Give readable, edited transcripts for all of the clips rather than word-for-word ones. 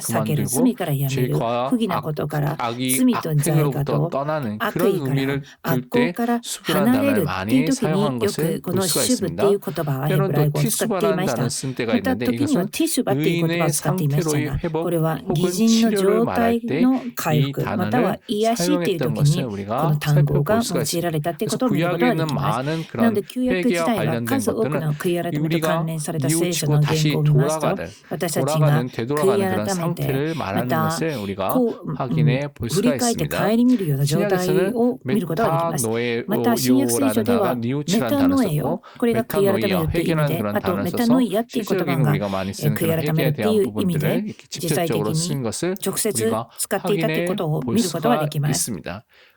避ける、 그만두고 罪からやめる、 죄와 不義なことから、 악이 罪と罪悪 악행으로부터 と 떠나는 悪 그런 意から 의미를 悪 둘 行 때 から 수브라는 離れる 단어를 っていう 많이 時に 사용한 よ 것을 くこ 볼 の 수가 シュブってい 있습니다. う言葉はヘブ 때론 ライ 또 語を使ってい 티스바라는 ました。 단어를 쓴 때가 また 있는데 時には 이것은 ティシュバっていう言葉を 의인의 使っていました 상태로의 が、 회복 これは 혹은 義人の 치료를 状 말할 態 때 の回 이 復または 단어를 癒しっていう 사용했던 時 것을 にこの 우리가 単語が 살펴볼 수가 用いら 있습니다. れたっていうこ 그래서 とを見ること 구약에 がで 있는 きます。 많은 なの 그런 で旧約時 회개와 代は 관련된 数多く 것들은 の悔い改めと関 우리가 連された聖書 뉘우치고 の言語 다시 を見ますと、 돌아가는 私たちが 돌아가는 悔い 되돌아가는 그런 改めて 상태를 ま 말하는 た 것을 우리가 こう、 확인해 볼 振 수가 り返って 있습니다. 顧みるような状態 신약에서는 を見ることができます。また新約聖書 메타노에오라는 で 단어가 はメ 니우치라는 タ 단어 ノエヨ 썼고 これが悔い改める 메타노이아 という意味 회개라는 で、 그런 あと 단어를 メタ 써서 ノイアっていう言葉 실질적인 が 우리가 많이 쓰는 悔い 그런 改める 회개에 ってい 대한 う意味で 부분들을 이렇게 実際的 직접적으로 に 쓴 것을 直接 우리가 使っていたって 확인해 ことを 볼 見ることがで 수가 きます。 있습니다.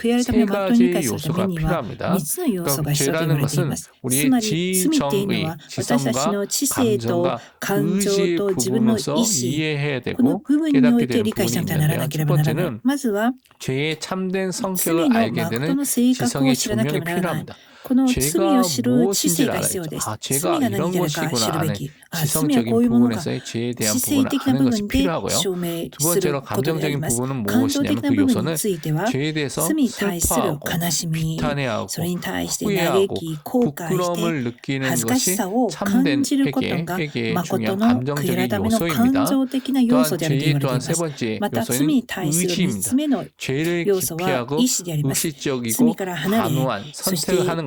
悔い改 세 めをまっとうに理 가지 解するため 요소가 には 필요합니다. 3つの要素が 그러니까 必要と言わ 죄라는 れていま 것은 す。つ 우리의 まり罪っていうの 지정의 は私たち 지성과 の知性と 감정과 感情 의지의 と自分の意 부분에서 思 이해해야 この 되고 部分にお 깨닫게 いて 되는 理解し 부분이 なくてはならな 있는데요. けれ 첫 ばならない。 번째는 まずは 죄의 참된 罪 성격을 の 알게 誠 되는 の性格を 지성의 知らなけれ 조명이 ばならない。 필요합니다. この罪 죄가 を知る知性 무엇인지를 が 알아야 必要 죠 です。 아, 罪 죄가 が何 이런 であるか知 것이구나 るべ 하는 き。罪は 지성적인 こういうものか。 부분에서의 죄에 知 대한 性 부분을 的な 아는 部 것이 分で 필요하고요. 証明 두 する 번째로 ことであり 감정적인 ます。 부분은 感情的 무엇이냐면 な 그 部分に 요소는 ついては 죄에 대해서 罪に対する 슬퍼하고 悲しみ、 비탄해하고 それに対して嘆 후회하고 き、後悔して 부끄러움을 느끼는 恥ずかし 것이 さを感 참된 じることが 회개의 誠 중요한 の悔い 감정적인 改めの感 요소입니다. 情的な要素 또한 であると 죄의 言われてい 또한 ま 세 す。 번째 また罪 요소는 に対する3 의지입니다. つ目の 죄를 要素は 기피하고 意志であります。罪 무시적이고 から離れ、 단호한 そして 선택을 하는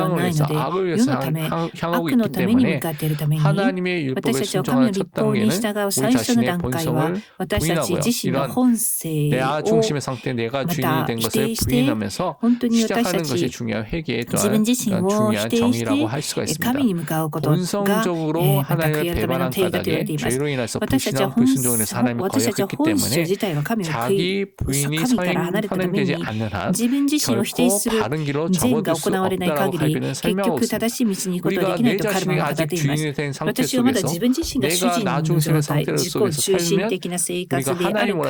は 세상을 ない 위해서 ので、 악을 世 위해서 のため、 향하고 悪の 있기 ために向 때문에 かっているために、 하나님의 율법에 私たちは神の 순종하는 立 첫 法に 단계는 従う 우리 最初の 자신의 段階は、 본성을 私たち 부인하고요. 自身の 이런 本性 내 を 중심의 상태, 내가 ま 주인이 た 된 否 것을 定して、 부인하면서 本当に私た 시작하는 것이 ち 중요한 회개에 自分 또한 自身を 중요한 否定して 정의라고 할 수가 神 있습니다. に向かうことが、 본성적으로 また 하나님을 悔い改めの 배반한 定義だと言われて 까닭에 います。 죄로 인해서 私たちは 불신하고 불순종으로 인해서 하나님을 私たちは 거역했기 本性 때문에 自体が神を 자기 부인이 神から離れたため 선행되지 に 않는 한 自分自身を否定 결코 する 바른 길로 善が 접어들 수 行われない 없다라고 限り 칼빈은 結 설명하고 局 있습니다. 正しい道に行くことは 우리가 できない 내 とカルバン 자신이 は語っ 아직 ています。 주인이 된 상태 私はまだ 속에서 自分自身が主 내가 人 나 の 중심의 状態、 상태 自己 속에서 中心 살면 的な生活 우리가 である 하나님으로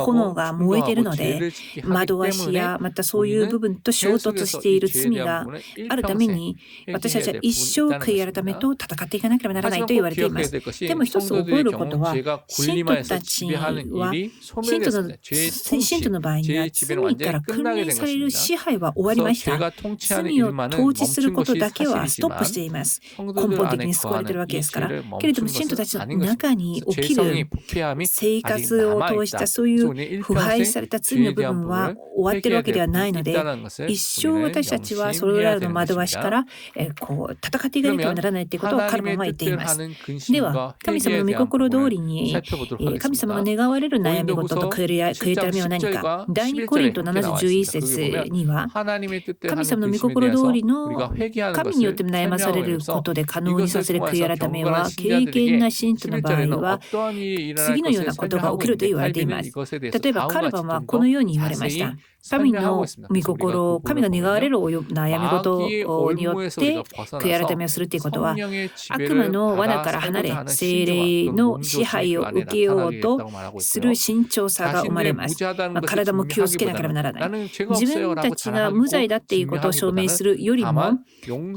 炎が燃えているので、惑わしやまたそういう部分と衝突している罪があるために、私たちは一生悔い改めと戦っていかなければならないと言われています。でも一つ覚えることは、信徒たちは、信徒の場合には罪から訓練される支配は終わりました。罪を統治することだけはストップしています。根本的に救われているわけですから。けれども信徒たちの中に起きる生活を通したそういう腐敗された罪の部分は終わっているわけではないので、一生私たちはそれらの惑わしから戦っていかなければならないということを彼もバンは言っています。 하는 では 근심과 神様 회개에 の御 대한 心通 부분을 りに 살펴보도록 神様が 하겠습니다. 願われる悩み事と 고린도후서 悔い改めは何か。 10장 第2コリント 11절에 7 함께 11 나와 있습니다. 거기 節 보면 には 하나님의 뜻대로 神 하는 様の御 근심에 心通 대해서 りの 우리가 회개하는 神によって 것을 悩まされるこ 설명하면서 とで可能にさせる 이것을 悔い 통해서 改めは 경건한 経験な 신자들에게 信徒の場合 11절에는 は 어떠한 일이 일어날 次のよう 것을 なことが起 설명하고 きると 있는데 言われてい 칼빈은 ます。 이것에 대해서 例えば 다음과 カル 같이 バンは 좀 この 더 ように言われまし 자세히 た。神の 설명하고 있습니다. 御 그래서 우리가 心、 그 神が 부분을 願われ 보면요. る悩み事 마귀의 によっ 올무에서 て 우리가 悔い改 벗어나서 めをするということは、 성령의 悪魔 지배를 の罠 받아 から離 살고자 れ、 하는 聖 신조와 霊の 몸 支配 조직이 を 그 안에 受けよう 나타나게 と 됐다고 말하고 する 있고요. 慎重さが生まれ 자신들의 ます。 무죄하다는 것을 体も気をつけなければなら 증명하기보다는 ない。 나는 죄가 自分 없어요라고 たちが無罪だっていうことを証明 자랑하고 するよりも、 다만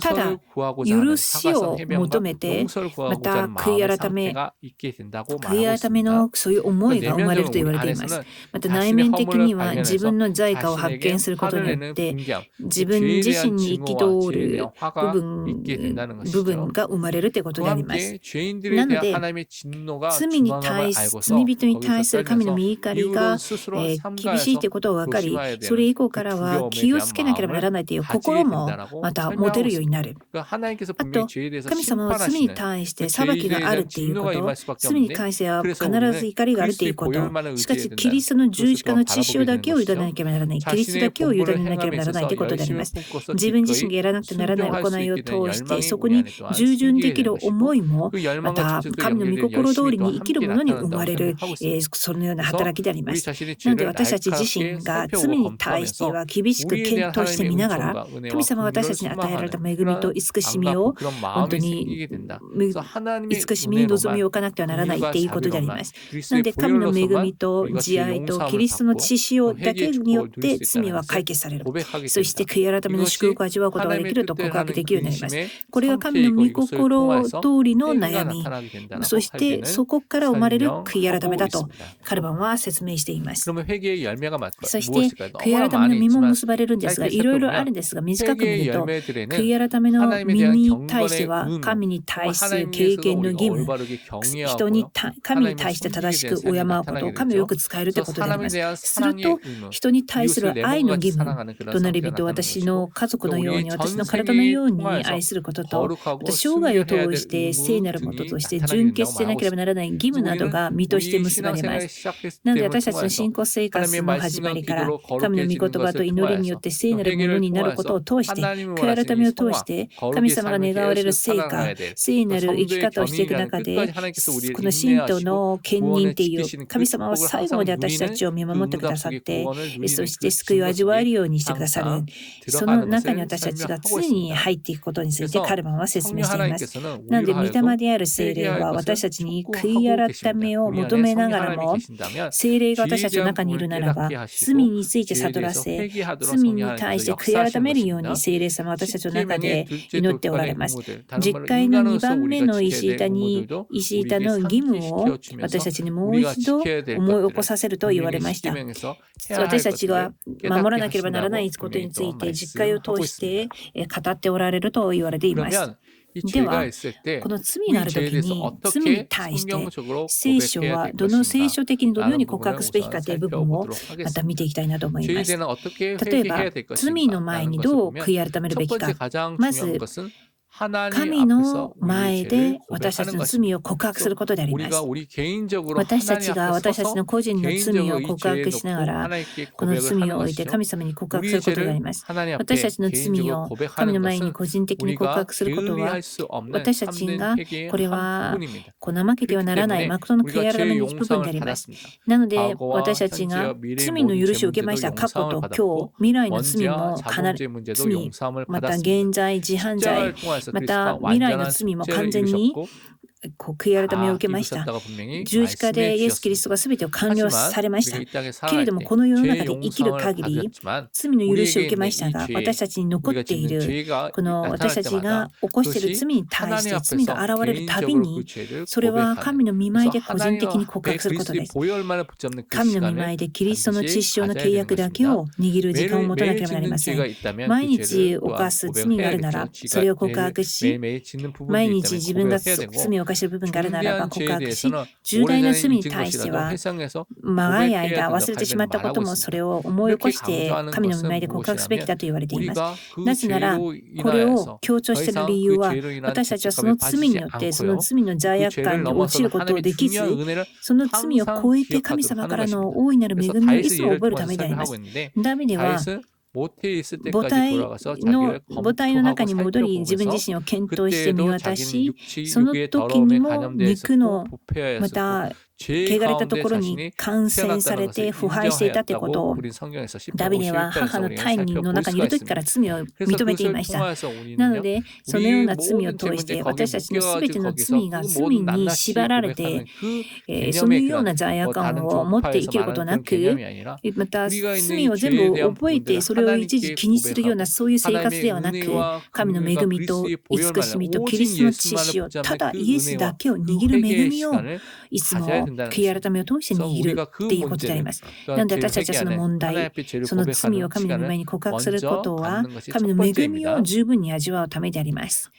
ただ 용서를 구하고자 하는 許し 사과성 を 해명과 求めて、 용서를 ま 구하고자 た 하는 悔い 마음의 改め、 상태가 있게 된다고 悔い 말하고 改め 있습니다. のそういう思いが生まれる 내면적으로 と言わ 우리 れています。 안에서는 また内 자신의 面的 허물을 には自 발견해서 分の罪過を発 자신에게 見することに 화를 よっ 내는 て 분경, 自分 죄에 自 대한 身に 증오와 憤 죄에 る 대한 部 화가 分 있게 된다는 部 것이죠. 分が生まれるということで 그와 あります。 함께 죄인들에 なの 대한 で 하나님의 진노가 罪に 중요함을 対し 알고서 罪人に 거기서 対する神の 떨면서 御怒り 이후로 が 스스로 厳しいという 삼가해서 ことを分かり、 조심해야 それ 되는 以降 그 からは 두려움에 気をつ 대한 けなければな 마음을 らないという 가지게 心も 된다라고 また持て 설명하고 るようになる。 있습니다. 그러니까 하나님께서 あ 분명히 と 죄에 대해서 神様は罪に 심판하시는 対して 그 裁 죄에 きがあ 대한 るっていうこ 진노가 と、 임할 수밖에 罪に 없는데 関しては 그래서 必ず 우리는 怒りがあるっていう 그리스도의 こと。 보혈만을 しか 의지해야 し 된다. キリストの十 그것을 字架 또한 の血潮 바라보게 だ 되는 けを委ね 것이죠. なければならない。キリスト 자신의 だけを委ね 본분을 なければならない 행함에 ということ 있어서 であります。 열심을 품고서 自分自 기꺼이 身がやらなくてならない 순종할 行 수 いを 있게 된 通して、 열망이 そこ 우리 に 안에 또한 従順 생기게 でき 되는 る 것이고 思いも、 그 ま 열망과 た 정체도 神の御 연결된 心通 열심이 り 또 に生きる 함께 ものに生ま 나타난다고 れる、 생각하고 있습니다. そのような 그래서 働きでありま 우리 す。 자신의 なので 죄를 私たち自身 날카롭게 が罪 살펴보고 に対して 검토하면서 は厳しく 우리에 検 대한 討して 하나님의 みながら、 은총과 神 은혜와 様は私 긍휼을 たちに与えられた 소망하는 恵みと 그런 慈しみ 안과 を 그런 本 마음이 当に 생기게 된다. 그래서 하나님의 慈しみに望みを 은혜로만 置かなくてはならないっていうことであり 긍휼과 ます。なの 그리스도의 で神の恵 보혈로서만 みと 우리가 慈 죄의 愛と 용서함을 キリストの 받고 血潮 또 だけ 회개의 によっ 축복을 누릴 て 수 罪 있다는 は 것을 解決される。 고백하게 そして 된다. 悔い改めの祝 이것이 福を味わうことがで 하나님의 きると告 뜻대로 白 하는 できるようになります。 근심의 これが神の 선택이고 御 이것을 心 통해서 通りの 회개가 悩み、 나타나게 된다라고 そしてそ 칼빈은 こから生まれる悔い改めだ 설명하고 と 있습니다. カルバンは説明しています。 그러면 회개의 열매가 そして 무엇일까요? 悔い 너무나 改めの 많이 実も 있지만 結ばれるんですが、 짧게 いろいろある 살펴보면 んですが、短く見 회개의 ると、 열매들에는 悔い改めの 하나님에 実 대한 に対して 경건의 は、 의무, 神に 또 対する経 하나님께서 験の 우리가 義務、 올바르게 人に 경외하고요. 神に対して正しく敬うこと、神をよく使えるということであります。 대한 する 사랑의 と、 의무, 人に対する 이웃을 愛の 내 義務、 사랑하는 그런 隣 상태가 人、 나타나는 私の 것이고 家族の 또 よう 우리의 に、私の 전 体のよう 세계를 に 통해서 愛することと、 거룩하고 また生涯を 순결해야 通 될 して聖なるも 의무들이 ととして 나타나게 純潔 된다고 でな 말하고 ければならない義務などが身として結ばれます。 시작했을 なので 때를 私たちの 통해서 信仰生活 하나님의 の始ま 말씀과 りから 기도로 神の御 거룩해지는 言葉と 것을 祈りによ 통해서 って聖なるもの 회개를 になることを 통해서 通して 하나님을 悔い改めを 원하시는 通して 거룩의 神様が 삶을 願われる 계속 成果 살아가야 될 聖なる生き方をしていく中で 하나님께서 우리를 この信徒 인내하시고 の兼任っていう 구원을 神様は 지키시는 그 最後まで私たちを見守ってくださってそして救いを味わえるようにしてくださるその中に私たちが常に入っていくことについてカルバンは説明しています。なので御霊である聖霊は私たちに悔い改めを求めながらも聖霊が私たちの中にいるならば罪について悟らせ罪に対して悔い改めるように聖霊様は私たちの中で祈っておられます。実会の2番目の石板の義務を私たちにもう一度思い起こさせると言われました。私たちが守らなければならないことについて実会を通して語っておられると言われています。では、この罪があるときに罪に対して聖書はどの聖書的にどのように告白すべきかという部分をまた見ていきたいなと思います。例えば、罪の前にどう悔い改めるべきか。まず、神の前で私たちの罪を告白することであります。私たちが私たちの個人の罪を告白しながら、この罪を置いて神様に告白することであります。私たちの罪を神の前に個人的に告白することは、私たちがこれは怠けてはならない誠の悔い改めの部分であります。なので、私たちが罪の許しを受けました。過去と今日、未来の罪も罪、また現在、自犯罪、また未来の罪も完全に悔い改めを受けました。十字架でイエス・キリストが全てを完了されました。けれどもこの世の中で生きる限り罪の許しを受けましたが、私たちに残っているこの私たちが起こしている罪に対して罪が現れるたびに、それは神の御前で個人的に告白することです。神の御前でキリストの血潮の契約だけを握る時間を持たなければなりません。毎日犯す罪があるならそれを告白し、毎日自分が罪を犯犯している部分があるならば告白し、重大な罪に対しては長い間忘れてしまったこともそれを思い起こして神の御前で告白すべきだと言われています。なぜならこれを強調している理由は、私たちはその罪によってその罪の罪悪感に陥ることをできず、その罪を超えて神様からの大いなる恵みをいつも覚えるためであります。ダビデは母体の中に戻り、自分自身を検討して見渡し、その時にも肉のまた汚れたところに感染されて腐敗していたということを、ダビデは母の胎児の中にいる時から罪を認めていました。なのでそのような罪を通して私たちのすべての罪が罪に縛られて、そのような罪悪感を持って生きることなく、また罪を全部覚えてそれを一時気にするようなそういう生活ではなく、神の恵みと慈しみとキリストの知識を、ただイエスだけを握る恵みをいつも悔い改めを通して握るっていうことであります。なので私たちはその問題、その罪を神の前に告白することは、神の恵みを十分に味わうためであります。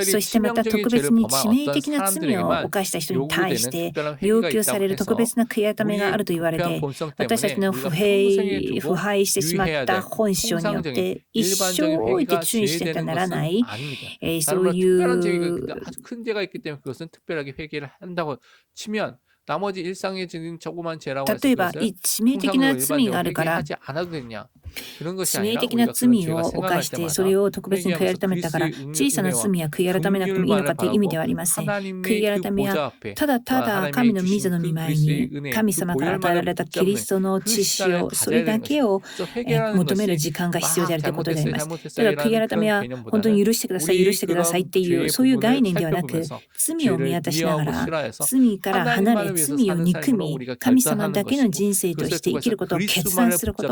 そしてまた特別に致命的な罪を犯した人に対して要求される特別な悔い改めがあると言われて、私たちの腐敗してしまった本性によって一生を置いて注意してはならない、そういう例えば致命的な罪があるから致命的な罪を犯してそれを特別に悔い改めたから小さな罪は悔い改めなくてもいいのかという意味ではありません。悔い改めはただただ神の御座の御前に神様から与えられたキリストの知識をそれだけを求める時間が必要であるということであります。だから悔い改めは本当に許してください許してくださいっていうそういう概念ではなく、罪を見渡しながら罪から離れ罪を憎み神様だけの人生として生きることを決断すること、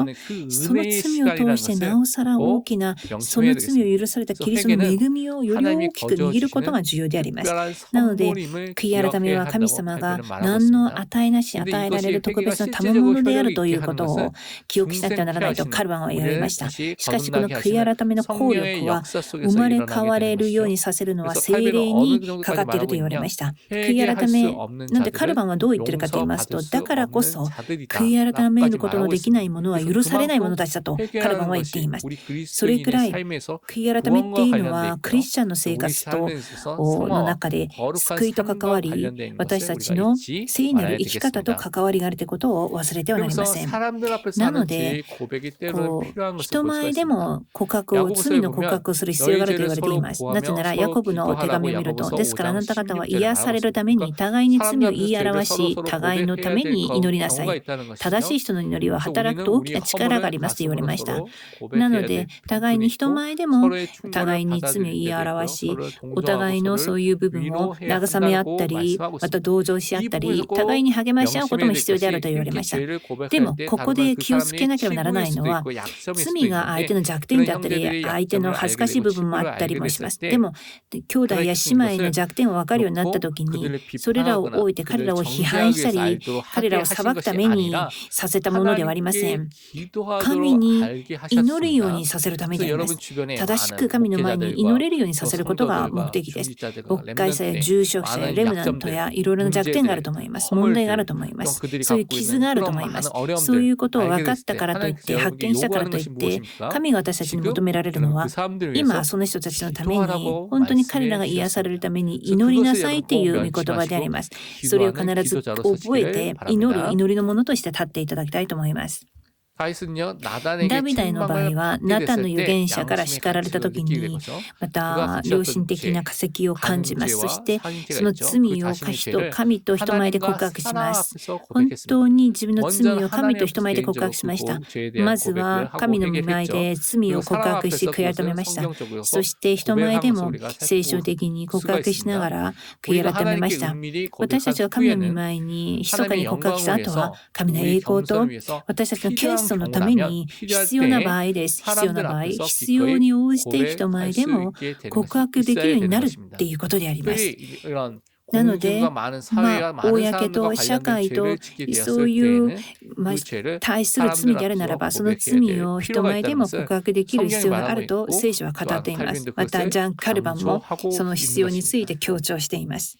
その罪を通してなおさら大きなその罪を許されたキリストの恵みをより大きく握ることが重要であります。なので悔い改めは神様が何の値なし与えられる特別な賜物であるということを記憶しなければならないとカルバンは言われました。しかしこの悔い改めの効力は生まれ変われるようにさせるのは聖霊にかかっていると言われました。悔い改めなんでカルバンはどう言ってるかと言いますと、だからこそ悔い改めることのできないものは許されない者たちだとカルバンは言っています。それくらい悔い改めっていうのはクリスチャンの生活との中で救いと関わり、私たちの聖なる生き方と関わりがあるということを忘れてはなりません。なので人前でも罪の告白をする必要があると言われています。なぜならヤコブの手紙を見ると、ですからあなた方は癒されるために互いに罪を言い表し互いのために祈りなさい。正しい人の祈りは働くと大きな力がありますと言われました。なので互いに人前でも互いに罪を言い表し、お互いのそういう部分を慰め合ったり、また同情し合ったり、互いに励まし合うことも必要であると言われました。でもここで気をつけなければならないのは、罪が相手の弱点であったり、相手の恥ずかしい部分もあったりもします。でも兄弟や姉妹の弱点を分かるようになった時に、それらを置いて彼らを批判したり、彼らを裁くためにさせたものではありません。神に祈るようにさせるためであります。正しく神の前に祈れるようにさせることが目的です。牧会者や住職者やレムナントやいろいろな弱点があると思います。問題があると思います。そういう傷があると思います。そういうことを分かったからといって、発見したからといって、神が私たちに求められるのは、今その人たちのために本当に彼らが癒されるために祈りなさいっていう御言葉であります。それを必ず覚えて祈りのものとして立っていただきたいと思います。ダビデの場合はナタンの預言者から叱られた時にまた良心的な化石を感じます。そしてその罪を神と人前で告白します。本当に自分の罪を神と人前で告白しました。まずは神の御前で罪を告白し悔い改めました。そして人前でも聖書的に告白しながら悔い改めました。私たちが神の御前に密かに告白した後は、神の栄光と私たちのキリストのために必要な場合です。必要な場合、必要に応じて人前でも告白できるようになるっていうことであります。なので、公と社会とそういう対する罪であるならば、その罪を人前でも告白できる必要があると聖書は語っています。またジャン・カルバンもその必要について強調しています。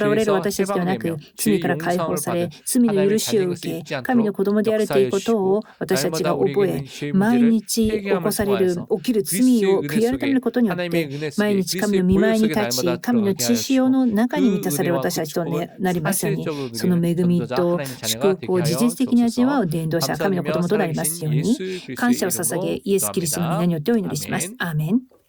囚われる私たちではなく、罪から解放され、罪の許しを受け、神の子供であるということを私たちが覚え、毎日起きる罪を悔い改めることによって、毎日神の御前に立ち、神の知識の中に満たされる私たちとなりますように、その恵みと祝福を事実的に味わう伝道者、神の子供となりますように、感謝を捧げ、イエス・キリストの皆によってお祈りします。アーメン。